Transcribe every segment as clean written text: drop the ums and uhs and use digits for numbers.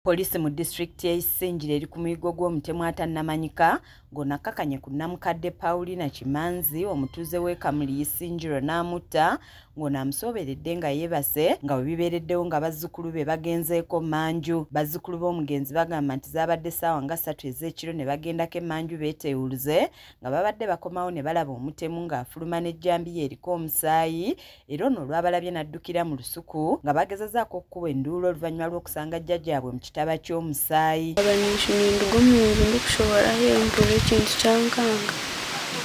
Polisi mu district ya Isenjire eri ku muyigo gw'omutemu atannamanyika ng'onakakanye ku Namukadde Paulina Kimanzi omutuuze w'e Kamuli Isinjiro n'amutta ng'onaamusoberedde nga yeebase nga bwe bibeereddewo nga bazzukulu be bagenzeeko manju. Bazzukulu b'omugenzi bagamba nti zaabadde ssaawa nga 3 ez'ekiro ne bagendako emanju beeteewuluze nga babadde bakomawo ne balaba omutemu ng'afuluma n'ejjambiya eriko omusaayi era ono olwabalabye n'addukira mu lusuku nga bagezazaako okkuba enduulu oluvannyuma lw'okusanga jjajjaabwe mu kitaba ky'omusaayi. Abanishindugo mu nzu ndikushobora mpura ekintu kyankanga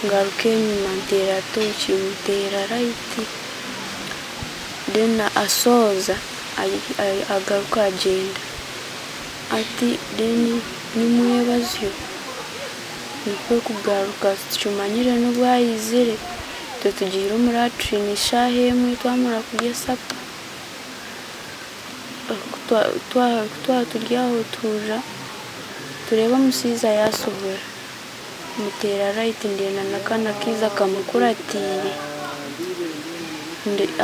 ngaruka enyuma nteera toki muteera rayiti then asooza agaruka agenda ati then nimwebazyo nikwe kugaruka tumanyire n'obwayizire tugiire omuraturina eshaaha emwe twamara kurya sapa turyaho tuja tureba omusaiza yasohora muteera rayiti ndenda n'akaana kiza kamukuratire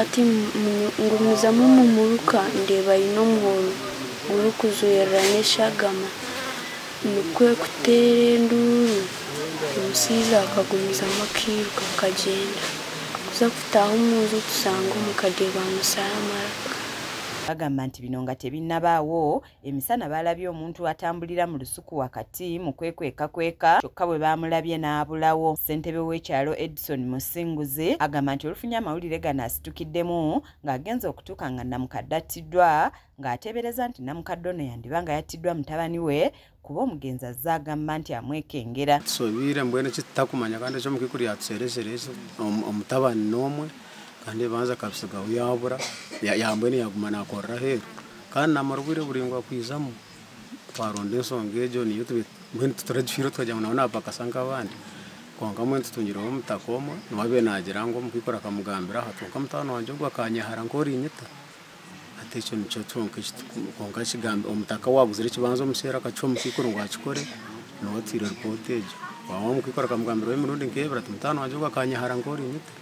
ati ngumizamu mumuruka ndeeba aine omuhoro gurikuzwerera n'eshagama nikwe kuteera enduuru omusaiza akagumizamu akiruka akagenda kuza kutaaha omu nzu tusanga omukadde bamusara amaraka. Bagamba nti bino nga tebinnabaawo emisana balabye omuntu atambulira mu lusuku wakati mu kwekweka kyokka bwe baamulabye n'abulawo. Ssentebe w'ekyalo Edison Musinguzi agamba nti olufunye amawulire gano asitukiddemu ng'agenza okutuuka nga Namukadde attiddwa ng'ateebereza nti Namukadde ono yandiba nga yattiddwa mutabani we kuba omugenzi azze agamba nti amwekengera. Tusobiire mbwene kitakumanya kandi eky'omukikulu yatuseresereza omutabani n'omwe kandi banza kabisiga yabura yambwene yaguma nakorra heru kandi namara obwire buringwa kwizamu twaronda ensonga egyo niyo mbwene tuturagifire tukajya nabona bakasanga abandi konka mwene tutungireho omutaka omwe niwabe nagira ngo omukikuru akamugambira aha tonka mutano wanje ogwo akanyahara nk'orinyita ate ekyo nikyo konka kigambe omutaka waguzire ekibanza omuseera akakiha omukikuru ngo akikore niwatiire ripooti egyo waaba omukikuru akamugambira emirundi nk'ebiri ati mutano wanje ogwo akanyahara nk'orinyita.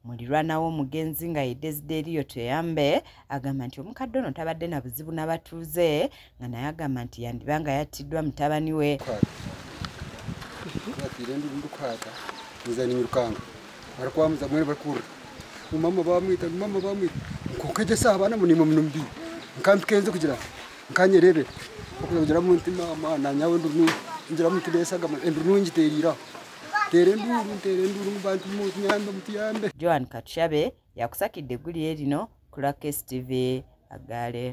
Mulirwana w'omugenzi nga ye Desiderio Tuyambe agamba nti omukadde ono tabadde na buzibu n'abatuuze nga naye agamba nti yandiba nga yattiddwa mutabani we. Mama bamwita nkokeje saa abana munimo mbi nkampikenze kugira nkanyerebe okugira mu ntima amana nyawe ndunu ngira mu kidesa gama endunu ngiterira tere nduru bantu mu nyamba mutiyambe. Joan Katushabe yakusakidde eggulire lino ku Lakes TV Agale.